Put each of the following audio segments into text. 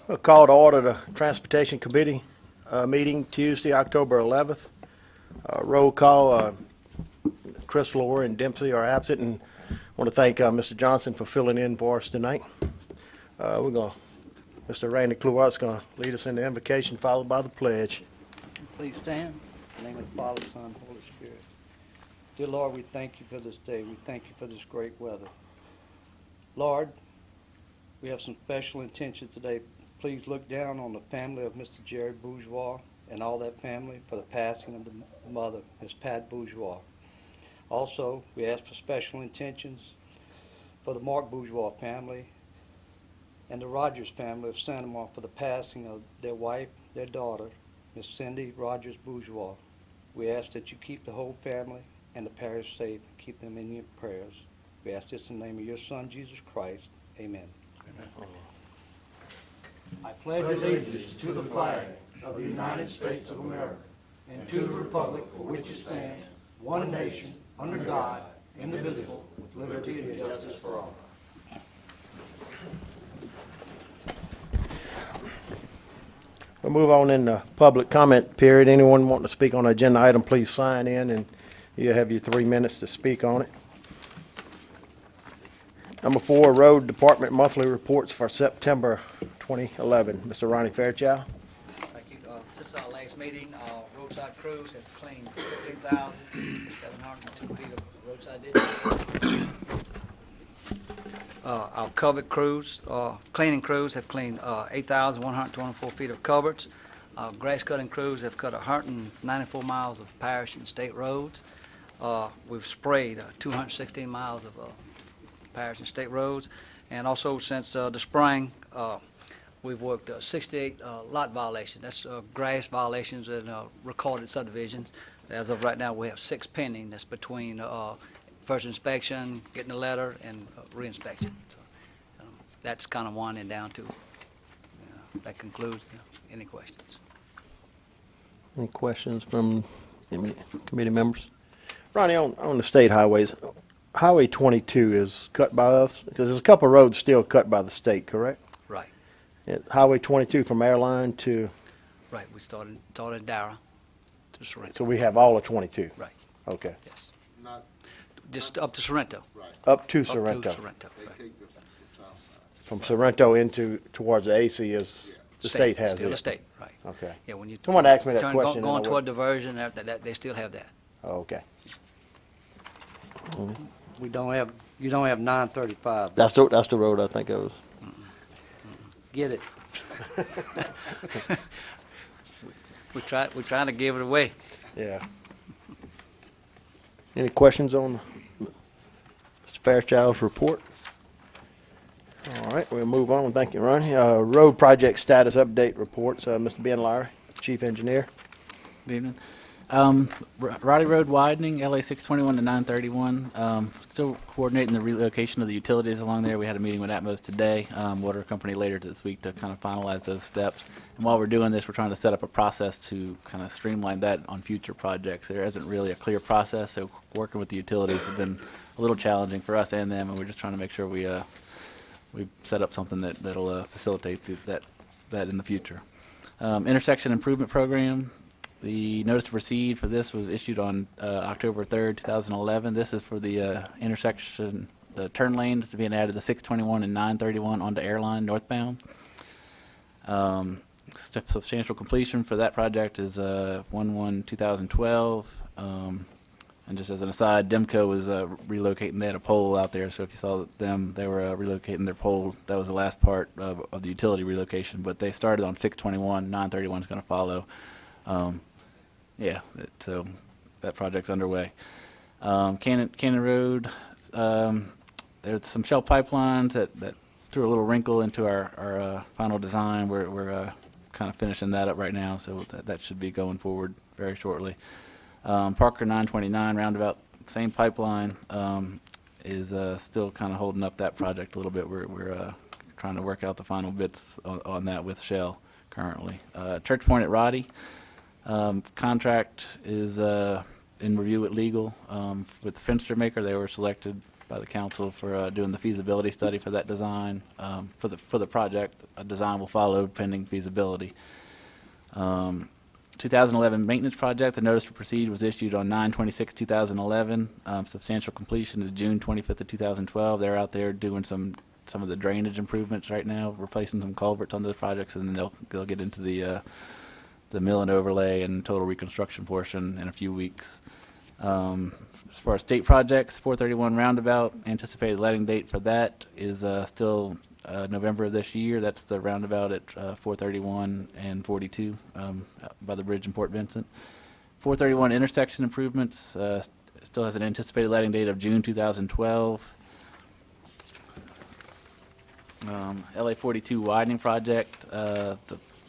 We'll call to order the Transportation Committee meeting Tuesday, October 11th. Roll call, Chris, Laura, and Dempsey are absent, and I want to thank Mr. Johnson for filling in for us tonight. Mr. Randy Kluwart's going to lead us in the invocation, followed by the pledge. Please stand. In the name of the Father, Son, Holy Spirit. Dear Lord, we thank you for this day. We thank you for this great weather. Lord, we have some special intentions today. Please look down on the family of Mr. Jerry Bourgeois and all that family for the passing of the mother, Miss Pat Bourgeois. Also, we ask for special intentions for the Mark Bourgeois family and the Rogers family of Santa Marta for the passing of their wife, their daughter, Miss Cindy Rogers Bourgeois. We ask that you keep the whole family and the parish safe, keep them in your prayers. We ask this in the name of your Son, Jesus Christ. Amen. Amen. I pledge allegiance to the flag of the United States of America and to the republic for which it stands, one nation, under God, indivisible, with liberty and justice for all. We'll move on in the public comment period. Anyone wanting to speak on an agenda item, please sign in, and you have your 3 minutes to speak on it. Number 4, Road Department Monthly Reports for September 2011. Mr. Ronnie Fairchild. Thank you. Since our last meeting, roadside crews have cleaned 15,702 feet of roadside ditches. Our culvert crews, cleaning crews have cleaned 8,124 feet of culverts. Our grass cutting crews have cut 194 miles of parish and state roads. We've sprayed 216 miles of parish and state roads. And also since the spring, we've worked 68 lot violations. That's grass violations and recorded subdivisions. As of right now, we have 6 pending. That's between first inspection, getting a letter, and reinspection. So that's kind of winding down to. That concludes. Any questions? Any questions from committee members? Ronnie, on the state highways, Highway 22 is cut by us because there's a couple of roads still cut by the state, correct? Right. Highway 22 from Airline to. Right. We started Dara to Sorrento. So we have all of 22. Right. Okay. Yes. Not Just up to Sorrento. right. Up to Up Sorrento. to Sorrento. They Right. take the south side. From Sorrento towards the AC is the state has Still it. the state. Right. Okay. Yeah. When you Someone asked me that question. Going and I toward diversion, that they still have that. Oh, okay. You don't have 935. That's the road I think it was. Get it. We're trying to give it away. Yeah. Any questions on Mr. Fairchild's report? All right, we'll move on. Thank you, Ronnie. Road project status update reports. Mr. Ben Lowry, Chief Engineer. Good evening. Roddy Road widening, LA 621 to 931. Still coordinating the relocation of the utilities along there. We had a meeting with Atmos today, water company later this week to kind of finalize those steps. And while we're doing this, we're trying to set up a process to kind of streamline that on future projects. There isn't really a clear process, so working with the utilities has been a little challenging for us and them, and we're just trying to make sure we set up something that'll facilitate that in the future. Intersection improvement program. The notice to proceed for this was issued on October 3rd, 2011. This is for the intersection, the turn lanes to being added to 621 and 931 onto Airline northbound. Substantial completion for that project is 1/1/2012. And just as an aside, Demco was relocating. They had a pole out there, so if you saw them, they were relocating their pole. That was the last part of the utility relocation, but they started on 621. 931 is going to follow. So that project's underway. Cannon Road, there's some shell pipelines that threw a little wrinkle into our final design. We're kind of finishing that up right now, so that should be going forward very shortly. Parker 929 roundabout, same pipeline, is still kind of holding up that project a little bit. We're trying to work out the final bits on that with Shell currently. Church Point at Roddy. Contract is in review with legal with the fenster maker. They were selected by the council for doing the feasibility study for that design. For the project, a design will follow pending feasibility. 2011 maintenance project, the notice to proceed was issued on 9/26/2011. Substantial completion is June 25th of 2012. They're out there doing some of the drainage improvements right now, replacing some culverts on those projects, and then they'll get into the mill and overlay and total reconstruction portion in a few weeks. As far as state projects, 431 Roundabout, anticipated letting date for that is still November of this year. That's the roundabout at 431 and 42 by the bridge in Port Vincent. 431 intersection improvements still has an anticipated letting date of June 2012. LA 42 widening project, the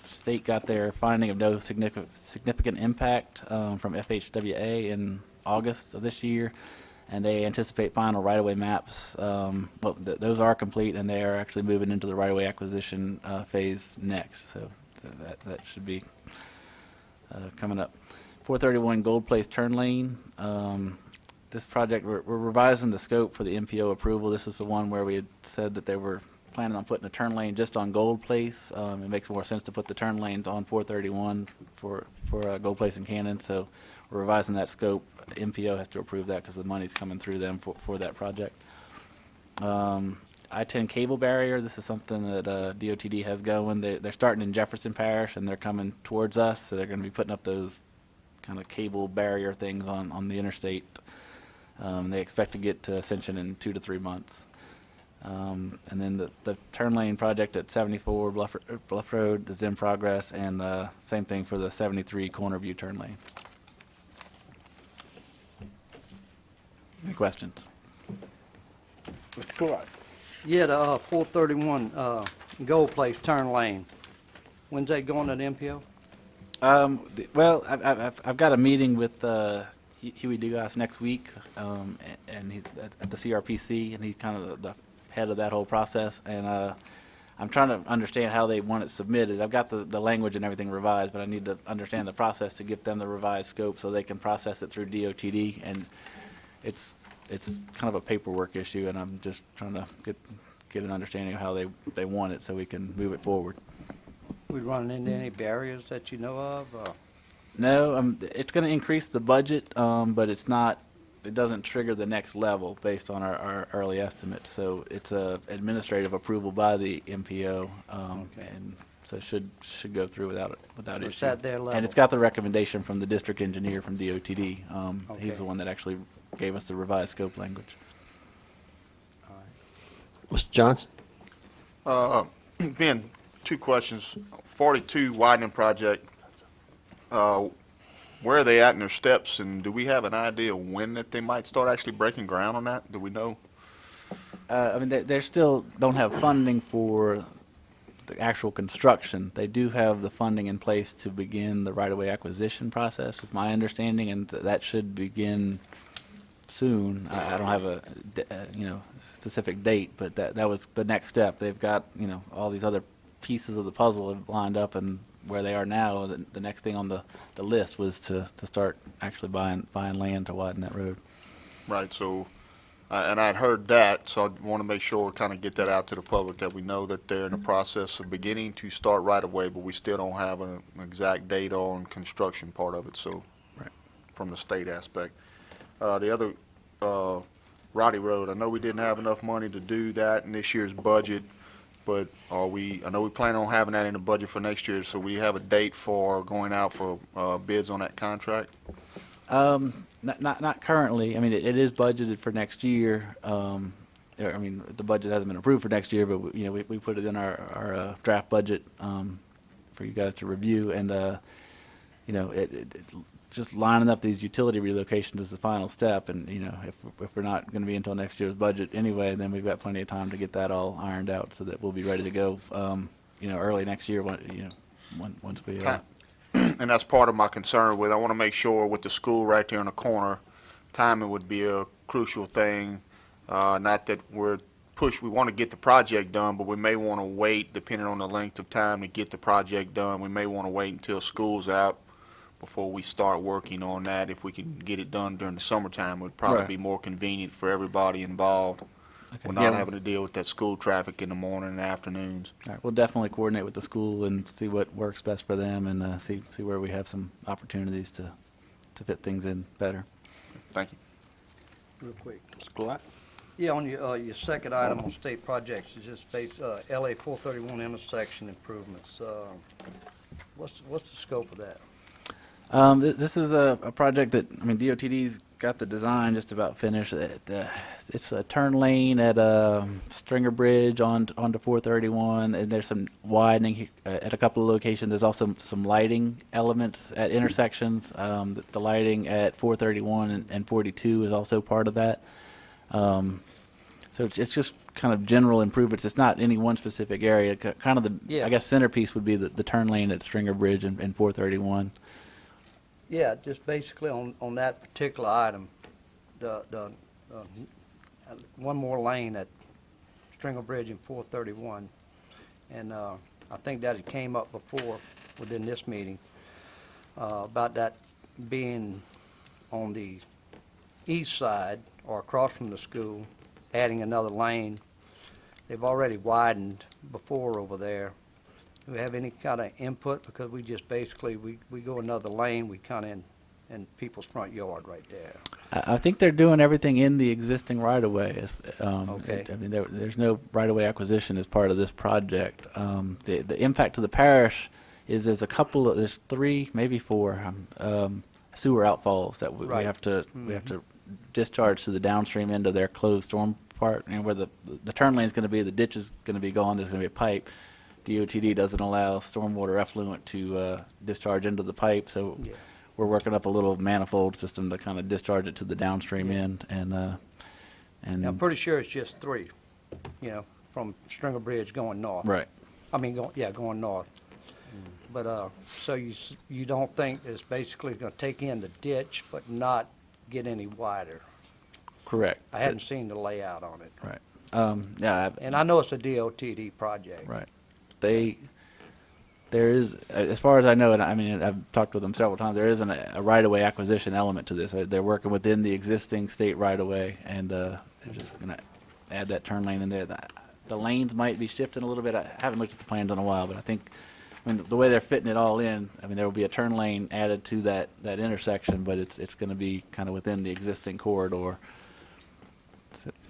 state got their finding of no significant impact from FHWA in August of this year, and they anticipate final right-of-way maps. Those are complete, and they are actually moving into the right-of-way acquisition phase next, so that should be coming up. 431 Gold Place turn lane. This project, we're revising the scope for the MPO approval. This is the one where we had said that they were planning on putting a turn lane just on Gold Place. It makes more sense to put the turn lanes on 431 for Gold Place and Cannon, so we're revising that scope. MPO has to approve that because the money's coming through them for that project. I-10 cable barrier, this is something that DOTD has going. They're starting in Jefferson Parish, and they're coming towards us, so they're going to be putting up those kind of cable barrier things on the interstate. They expect to get to Ascension in 2 to 3 months. And then the turn lane project at 74 Bluff Road is in progress, and same thing for the 73 Corner View turn lane. Any questions? Mr. Coolidge. Yeah, the 431 Gold Place turn lane. When's that going to the MPO? Well, I've got a meeting with Huey Dugas next week, and he's at the CRPC, and he's kind of the head of that whole process, and I'm trying to understand how they want it submitted. I've got the language and everything revised, but I need to understand the process to give them the revised scope so they can process it through DOTD, and it's kind of a paperwork issue, and I'm just trying to get an understanding of how they want it so we can move it forward. We running into any barriers that you know of? No, it's going to increase the budget, but it's not. It doesn't trigger the next level based on our early estimates. So it's a administrative approval by the MPO, Okay. and so should go through without It's issue. at their level. And it's got the recommendation from the district engineer from DOTD. Okay. He was the one that actually gave us the revised scope language. Mr. Johnson. Ben, 2 questions. 42 widening project, where are they at in their steps, and do we have an idea when that they might start actually breaking ground on that? Do we know? I mean, they still don't have funding for the actual construction. They do have the funding in place to begin the right-of-way acquisition process, is my understanding, and that should begin soon. I don't have a specific date, but that was the next step. They've got all these other pieces of the puzzle have lined up, and where they are now, the next thing on the list was to start actually buying land to widen that road. Right, so, and I'd heard that, so I want to make sure we kind of get that out to the public, that we know that they're in the process of beginning to start right away, but we still don't have an exact date on construction part of it, so, Right. from the state aspect. The other, Roddy Road, I know we didn't have enough money to do that in this year's budget, but I know we plan on having that in the budget for next year, so we have a date for going out for bids on that contract? Not currently. I mean, it is budgeted for next year. I mean, the budget hasn't been approved for next year, but we put it in our draft budget for you guys to review, and just lining up these utility relocations is the final step, and if we're not going to be until next year's budget anyway, then we've got plenty of time to get that all ironed out so that we'll be ready to go early next year once we And that's part of my concern with, I want to make sure with the school right there in the corner, timing would be a crucial thing. Not that we want to get the project done, but we may want to wait, depending on the length of time to get the project done. We may want to wait until school's out before we start working on that. If we can get it done during the summertime, it would probably Right. be more convenient for everybody involved. Okay. We're not Yeah, having to deal with that school traffic in the morning and afternoons. all right, we'll definitely coordinate with the school and see what works best for them, and see where we have some opportunities to fit things in better. Thank you. Real quick. Mr. Glat? Yeah, on your second item on state projects, is just based, LA 431 intersection improvements. What's the scope of that? This is a project that, I mean, DOTD's got the design just about finished. It's a turn lane at Stringer Bridge onto 431, and there's some widening at a couple of locations. There's also some lighting elements at intersections. The lighting at 431 and 42 is also part of that. So it's just kind of general improvements. It's not any one specific area. Kind of the, Yeah. I guess, centerpiece would be the turn lane at Stringer Bridge and 431. Yeah, just basically on that particular item, one more lane at Stringer Bridge and 431. And I think that it came up before within this meeting about that being on the east side or across from the school, adding another lane. They've already widened before over there. Do we have any kind of input? Because we just basically, we go another lane, we kind of in people's front yard right there. I think they're doing everything in the existing right-of-way. Okay. I mean, there's no right-of-way acquisition as part of this project. The impact to the parish is there's 3, maybe 4 sewer outfalls that we Right. have to discharge to the downstream end of their closed storm part, and where the turn lane is going to be, the ditch is going to be gone. There's going to be a pipe. DOTD doesn't allow stormwater effluent to discharge into the pipe, so Yeah. we're working up a little manifold system to kind of discharge it to the downstream end, and Now, I'm pretty sure it's just 3, from Stringer Bridge going north. right. I mean, going north. But, so you don't think it's basically gonna take in the ditch, but not get any wider? Correct. I hadn't seen the layout on it. Right. Yeah. And I know it's a DOTD project. Right. There is, as far as I know, and I mean, I've talked with them several times, there isn't a right-of-way acquisition element to this. They're working within the existing state right-of-way, and they're just going to add that turn lane in there. The lanes might be shifting a little bit. I haven't looked at the plans in a while, but I think, I mean, the way they're fitting it all in, I mean, there will be a turn lane added to that intersection, but it's going to be kind of within the existing corridor.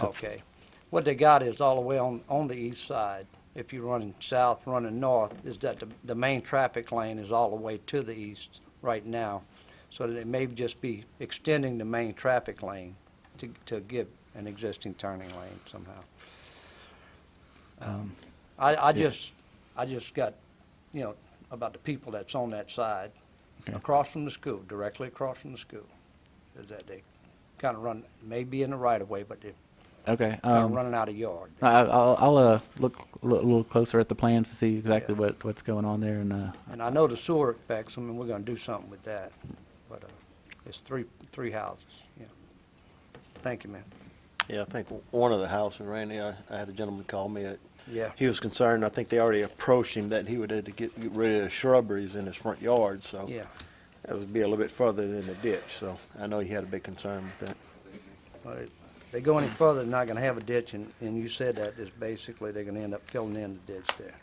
Okay. What they got is all the way on the east side. If you're running south, running north, is that the main traffic lane is all the way to the east right now. So that it may just be extending the main traffic lane to give an existing turning lane somehow. I just got, about the people that's on that side, Okay. across from the school, directly across from the school, is that they kind of run, maybe in the right of way, but they're Okay. kind of running out of yard. I'll look a little closer at the plans to see exactly what's going on there, and And I know the sewer affects them, and we're gonna do something with that, but, it's three houses, Thank you, man. Yeah, I think one of the houses, Randy, I had a gentleman call me. Yeah. He was concerned, I think they already approached him, that he would have to get rid of the shrubberies in his front yard, so. Yeah, That would be a little bit further than the ditch, so I know he had a big concern with that. but if they go any further, they're not gonna have a ditch, and you said that is basically they're gonna end up filling in the ditch there.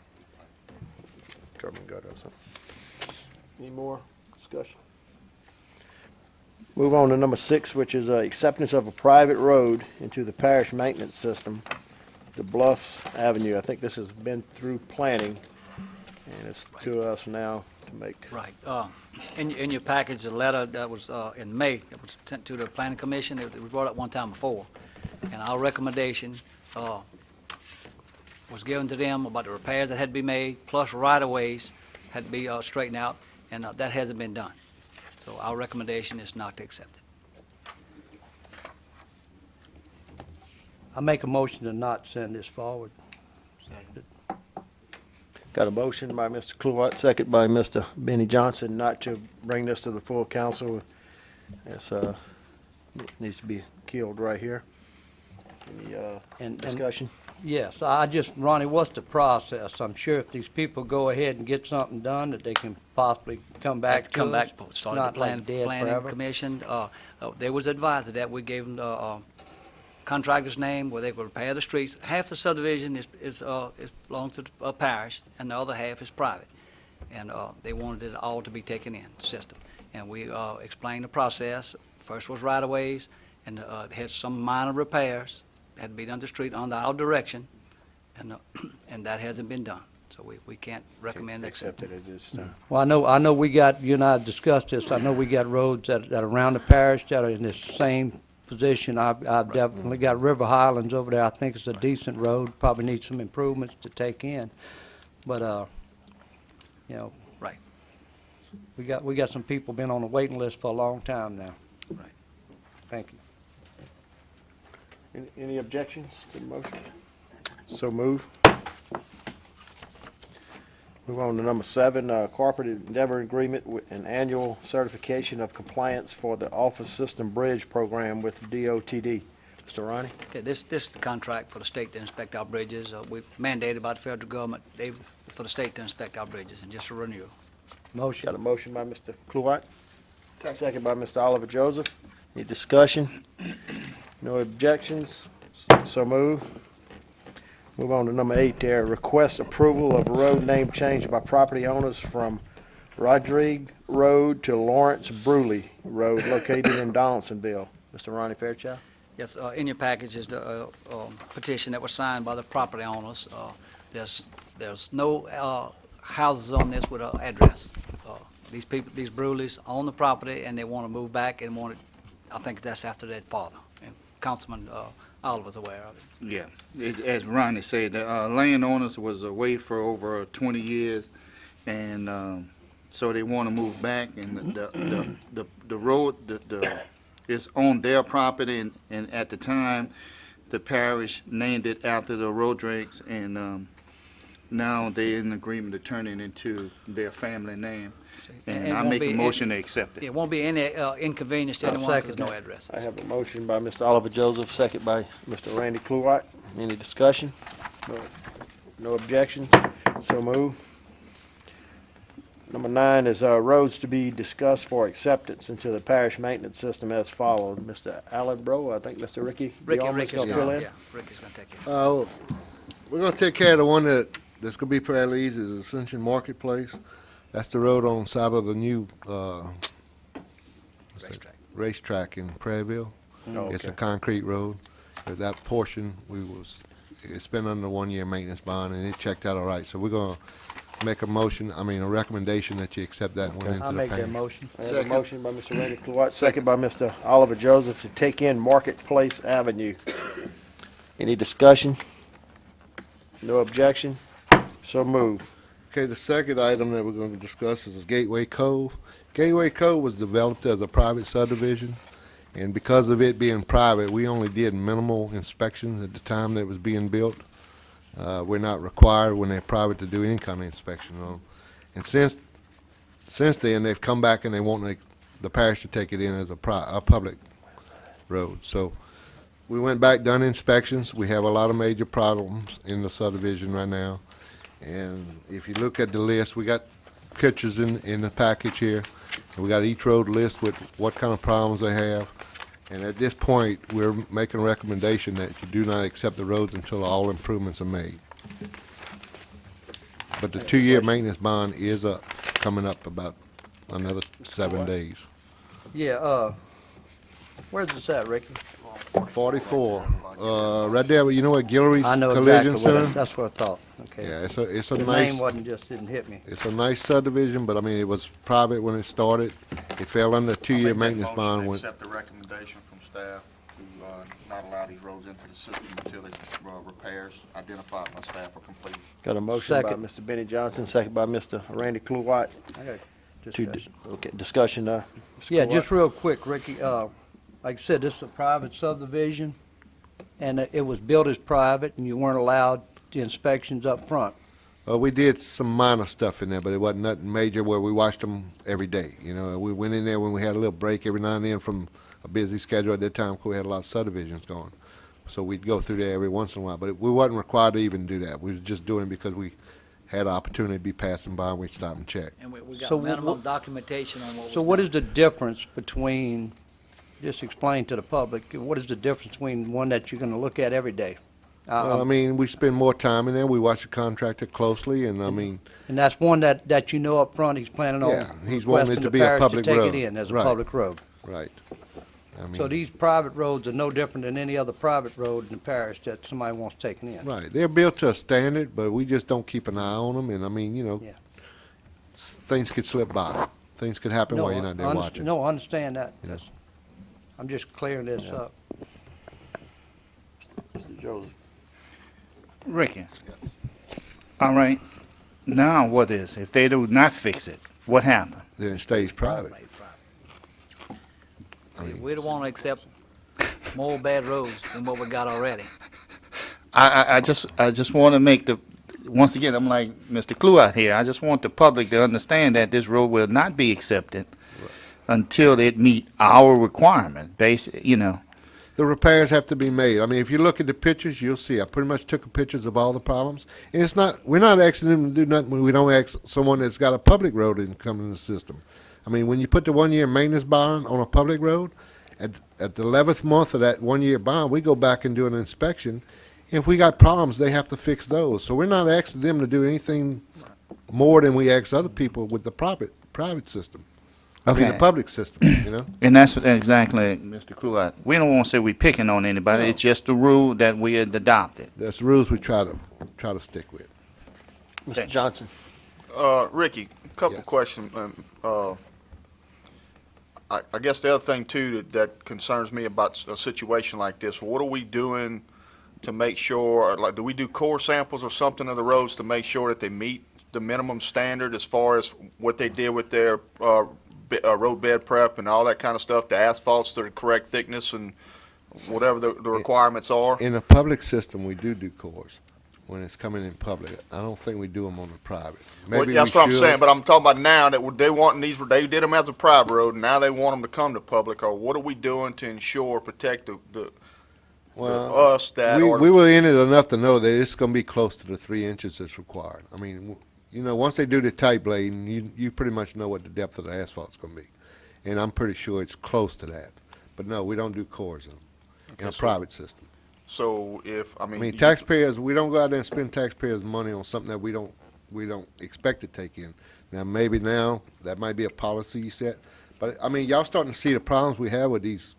Curb and gutter or something. Any more discussion? Move on to number 6, which is acceptance of a private road into the parish maintenance system, the Bluffs Avenue. I think this has been through planning, and it's to us now to make. Right. In your package, a letter that was in May, that was sent to the planning commission. It was brought up one time before. And our recommendation was given to them about the repairs that had to be made, plus right-of-ways had to be straightened out, and that hasn't been done. So our recommendation is not to accept it. I make a motion to not send this forward. Got a motion by Mr. Cluett, second by Mr. Benny Johnson, not to bring this to the full council. It's, needs to be killed right here. Any And- discussion? Yes, Ronnie, what's the process? I'm sure if these people go ahead and get something done, that they can possibly come back to us. Come back, start the Not like dead planning forever. commission. They was advised of that. We gave them the contractor's name where they would repair the streets. Half the subdivision is belongs to the parish, and the other half is private. And they wanted it all to be taken in system. And we explained the process. First was right-of-ways, and had some minor repairs had to be done to the street under our direction, and that hasn't been done. So we can't recommend Accept accepting. it as just, Well, I know we got, you and I discussed this, I know we got roads that are around the parish that are in this same position. I've definitely got River Highlands over there. I think it's a decent road, probably needs some improvements to take in. But, you know. Right. We got some people been on the waiting list for a long time now. Right. Thank you. any objections to the motion? So move. Move on to number 7, cooperative endeavor agreement with an annual certification of compliance for the Office System Bridge Program with DOTD. Mr. Ronnie? Okay, this is the contract for the state to inspect our bridges. We mandated by the federal government for the state to inspect our bridges, and just a renewal. Motion. Got a motion by Mr. Kluwat. Second by Mr. Oliver Joseph. Any discussion? No objections? So move. Move on to number 8 there. Request approval of road name change by property owners from Rodrigue Road to Lawrence Bruley Road located in Donaldsonville. Mr. Ronnie Fairchild? Yes, in your package is the petition that was signed by the property owners. There's no houses on this with an address. These people, these Bruleys own the property, and they want to move back and want it, I think that's after their father. And Councilman Oliver's aware of it. Yeah, as Ronnie said, the landowners was away for over 20 years, and so they want to move back, and the road is on their property, and at the time, the parish named it after the Rodrigues, and now they're in agreement to turn it into their family name, and I make a motion to accept it. It won't be any inconvenience to I'll anyone because second no that. addresses. I have a motion by Mr. Oliver Joseph, second by Mr. Randy Kluwat. Any discussion? No objections? So move. Number 9 is roads to be discussed for acceptance into the parish maintenance system as followed. Mr. Allenbro, I think Mr. Ricky Diarma's Ricky's gonna fill in. yeah, Ricky's going to take it. We're gonna take care of the one that's gonna be fairly easy, is Ascension Marketplace. That's the road on the side of the new, Racetrack. racetrack in Prairieville. Oh, It's a okay. concrete road. That portion, it's been under 1-year maintenance bond, and it checked out all right. So we're gonna make a recommendation that you accept that one into I'll the make that parish. motion. I have a motion by Mr. Randy Kluwat, second by Mr. Oliver Joseph to take in Marketplace Avenue. Any discussion? No objection? So move. Okay, the second item that we're going to discuss is Gateway Cove. Gateway Cove was developed as a private subdivision, and because of it being private, we only did minimal inspections at the time that it was being built. We're not required when they're private to do any kind of inspection on them. And since then, they've come back and they want the parish to take it in as a public road. So we went back, done inspections. We have a lot of major problems in the subdivision right now. And if you look at the list, we got pictures in the package here. And we got each road list with what kind of problems they have. And at this point, we're making a recommendation that you do not accept the roads until all improvements are made. But the 2-year maintenance bond is coming up about another 7 days. Yeah, where's this at, Ricky? 44, right there, you know what Guillory's I know Collision exactly Center? that's what I thought. Okay. Yeah, it's a The nice, name didn't hit me. it's a nice subdivision, but I mean, it was private when it started. It fell under 2-year maintenance bond when, Accept the recommendation from staff to not allow these roads into the system until the repairs identified by staff are complete. Got a motion by Second. Mr. Benny Johnson, second by Mr. Randy Kluwat. I got To discussion. Okay, discussion, Mr. Yeah, Kluwat. just real quick, Ricky, like I said, this is a private subdivision, and it was built as private, and you weren't allowed the inspections up front. we did some minor stuff in there, but it wasn't nothing major where we watched them every day. You know, we went in there when we had a little break every now and then from a busy schedule at that time, because we had a lot of subdivisions going. So we'd go through there every once in a while, but we wasn't required to even do that. We was just doing it because we had an opportunity to be passing by and we'd stop and check. And we So got wh- minimum wh- documentation on what was So what done. is the difference between, just explain to the public, what is the difference between one that you're gonna look at every day? Well, I mean, we spend more time in there. We watch the contractor closely, and I Mm-hmm. mean, And that's one that you know up front he's planning on Yeah, he's wanting it requesting to the be a parish to public take road. it in as a Right. public road. right. I mean, So these private roads are no different than any other private road in the parish that somebody wants taken in. right. They're built to a standard, but we just don't keep an eye on them. And I mean, Yeah. things could slip by. Things could happen while you're not there watching. No, I understand that. Yeah. That's- I'm just clearing this up. Joseph. Ricky. All right. Now what is? If they do not fix it, what happens? Then it stays private. I mean, We don't want to accept more bad roads than what we got already. I just want to make the, once again, I'm like Mr. Clue out here. I just want the public to understand that this road will not be accepted until it meet our requirement, you know. the repairs have to be made. I mean, if you look at the pictures, you'll see. I pretty much took pictures of all the problems. And it's not, we're not asking them to do nothing when we don't ask someone that's got a public road and come in the system. I mean, when you put the 1-year maintenance bond on a public road, at the 11th month of that 1-year bond, we go back and do an inspection. If we got problems, they have to fix those. So we're not asking them to do anything more than we ask other people with the private system. I mean, the Okay. public system, you know? And that's exactly, Mr. Clue. We don't want to say we picking on anybody. No. It's just the rule that we had adopted. That's the rules we try to stick with. Mr. Johnson. Ricky, a couple Yes. of questions. I guess the other thing too that concerns me about a situation like this, what are we doing to make sure, like, do we do core samples or something of the roads to make sure that they meet the minimum standard as far as what they did with their road bed prep and all that kind of stuff, the asphalt's the correct thickness and whatever the requirements are? In a public system, we do cores when it's coming in public. I don't think we do them on the private. Well, Maybe that's we what I'm should. saying, but I'm talking about now that they want these, they did them as a private road, and now they want them to come to public, or what are we doing to ensure, protect Well, us that, or we were in it enough to know that it's going to be close to the 3 inches that's required. I mean, you know, once they do the tight blading, you pretty much know what the depth of the asphalt's going to be. And I'm pretty sure it's close to that. But no, we don't do cores in a so- private system. so if, I I mean. mean, you- taxpayers, we don't go out there and spend taxpayers' money on something that we don't expect to take in. Now, that might be a policy you set. But, I mean, y'all starting to see the problems we have with these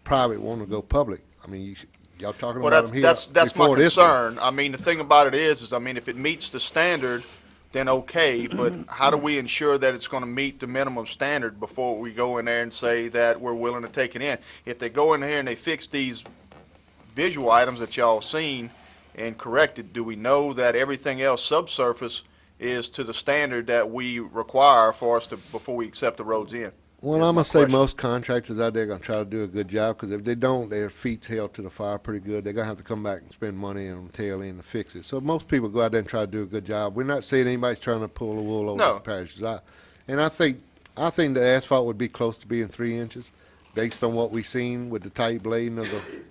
private wanting to go public. I mean, y'all talking Well, about them here that's my before this one. concern. I mean, the thing about it is, I mean, if it meets the standard, then okay, but how do we ensure that it's gonna meet the minimum standard before we go in there and say that we're willing to take it in? If they go in here and they fix these visual items that y'all seen and corrected, do we know that everything else subsurface is to the standard that we require for us to, before we accept the roads in? Well, Here's I'm my gonna say question. most contractors out there are gonna try to do a good job, because if they don't, their feet's held to the fire pretty good. They're gonna have to come back and spend money on the tail end to fix it. So most people go out there and try to do a good job. We're not saying anybody's trying to pull the wool over No. the parishes. And I think the asphalt would be close to being 3 inches, based on what we seen with the tight blading of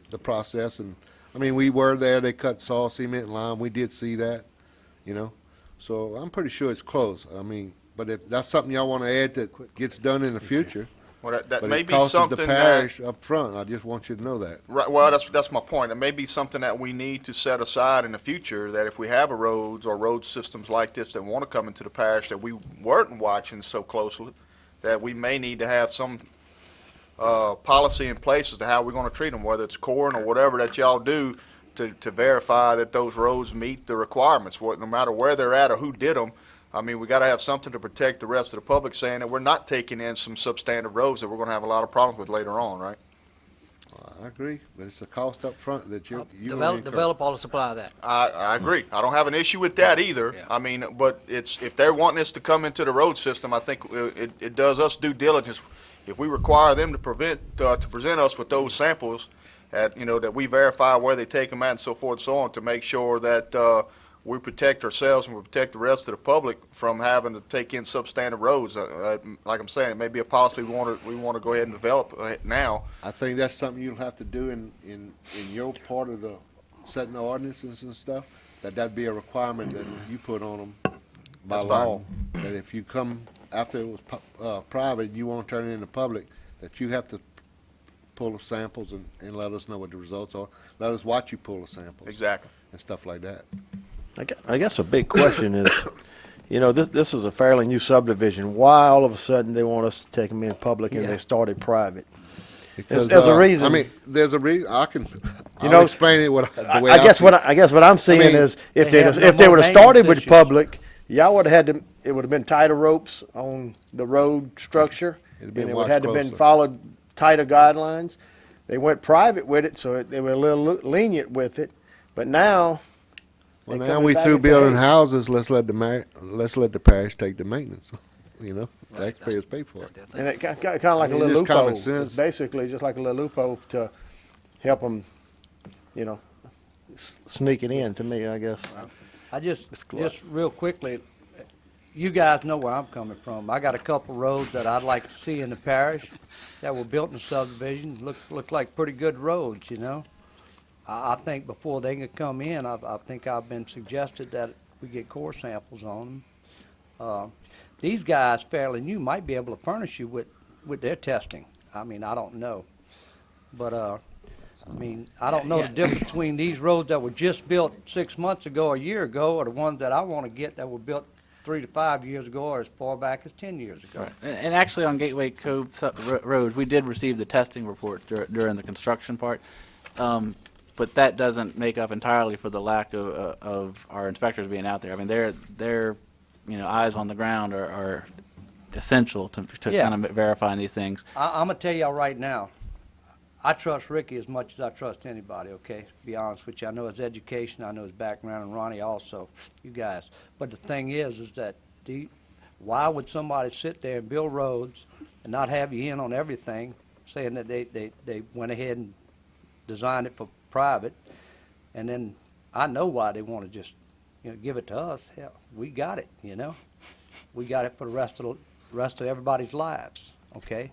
the process. And, I mean, we were there, they cut saw, cement, and lime, we did see that, you know? So I'm pretty sure it's close. I mean, but if that's something y'all wanna add that gets done in the future, Well, that but may it be costs the something that. parish up front. I just want you to know that. Right, well, that's my point. It may be something that we need to set aside in the future, that if we have a roads or road systems like this that want to come into the parish that we weren't watching so closely, that we may need to have some policy in place as to how we're going to treat them, whether it's coring or whatever that y'all do to verify that those roads meet the requirements, no matter where they're at or who did them. I mean, we got to have something to protect the rest of the public, saying that we're not taking in some substandard roads that we're going to have a lot of problems with later on, right? I agree, but it's a cost up front that you Develop all the supply of that. I agree. I don't have an issue with that either. Yeah. I mean, but it's, if they're wanting us to come into the road system, I think it does us due diligence. If we require them to present us with those samples, that we verify where they take them at and so forth and so on, to make sure that, we protect ourselves and we protect the rest of the public from having to take in substandard roads. Like I'm saying, it may be a policy we want to go ahead and develop now. I think that's something you'll have to do in your part of the setting the ordinances and stuff, that'd be a requirement that you put on them by That's fine. law. That if you come after it was private, and you want to turn it into public, that you have to pull the samples and let us know what the results are. Let us watch you pull the samples. Exactly. And stuff like that. I guess a big question is, this is a fairly new subdivision. Why all of a sudden they want us to take them in public and Yeah. they started private? Because There's a reason. I mean, there's a reason. You know, I'll explain it the way I guess see it. I guess what I'm seeing mean, is if they they have if no they more would have started with maintenance issues. public, y'all would have had to. It would have been tighter ropes on the road structure, It'd been and it would watched have had to been closer. followed tighter guidelines. They went private with it, so they were a little lenient with it. But now, Well, they now coming we back through and say, building "Hey, houses. Let's let the parish take the maintenance. Taxpayers pay for it. And it kind of like I a mean, little just common loophole. sense. It's basically just like a little loophole to help them, sneak it in. To me, I guess. I just Glut. real quickly, you guys know where I'm coming from. I got a couple roads that I'd like to see in the parish that were built in the subdivision. Look like pretty good roads, I think before they can come in, I think I've been suggested that we get core samples on them. These guys, fairly new, might be able to furnish you with their testing. I mean, I don't know. But, I don't know the difference between these roads that were just built 6 months ago, or a year ago, or the ones that I want to get that were built 3 to 5 years ago, or as far back as 10 years ago. Right. And actually, on Gateway Cove roads, we did receive the testing report during the construction part, but that doesn't make up entirely for the lack of our inspectors being out there. I mean, their eyes on the ground are essential to Yeah. kind of verifying these things. I'm gonna tell y'all right now, I trust Ricky as much as I trust anybody, okay? To be honest with you, I know his education, I know his background, and Ronnie also, you guys. But the thing is that why would somebody sit there and build roads and not have you in on everything, saying that they went ahead and designed it for private, and then I know why they want to just, give it to us. Hell, we got it, We got it for the rest of everybody's lives, okay?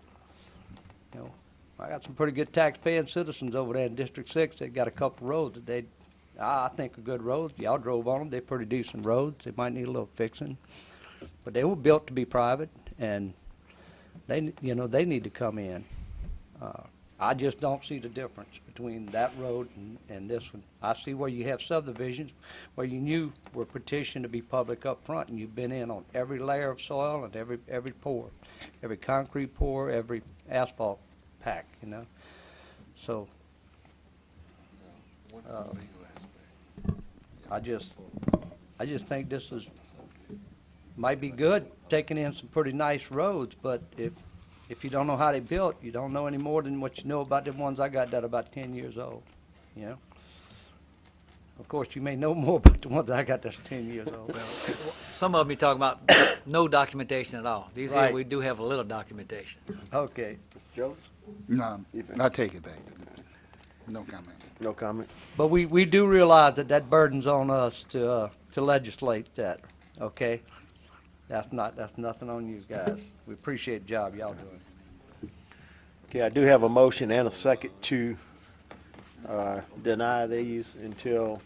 I got some pretty good tax-paying citizens over there in District 6. They got a couple roads that I think are good roads. Y'all drove on them. They're pretty decent roads. They might need a little fixing. But they were built to be private, and they need to come in. I just don't see the difference between that road and this one. I see where you have subdivisions where you knew were petitioned to be public up front, and you've been in on every layer of soil and every pour, every concrete pour, every asphalt pack, So, I just think this might be good, taking in some pretty nice roads, but if you don't know how they built, you don't know any more than what you know about the ones I got that are about 10 years old, Of course, you may know more about the ones I got that's 10 years old. Some of them you talk about no documentation at all. These here, Right. we do have a little documentation. Okay. Mr. Jones? No, I take it back. No comment. No comment. But we do realize that burden's on us to legislate that, okay? That's nothing on you guys. We appreciate the job y'all doing. Okay, I do have a motion and a second to deny these until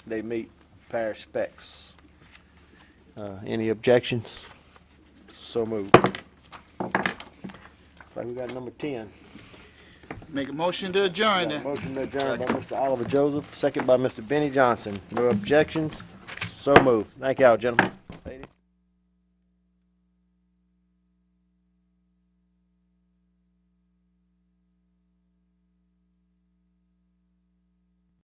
they meet parish specs. Any objections? So moved. Like we got number 10. Make a motion to adjourn then. Motion to adjourn by Mr. Oliver Joseph, second by Mr. Benny Johnson. No objections? So moved. Thank y'all, gentlemen.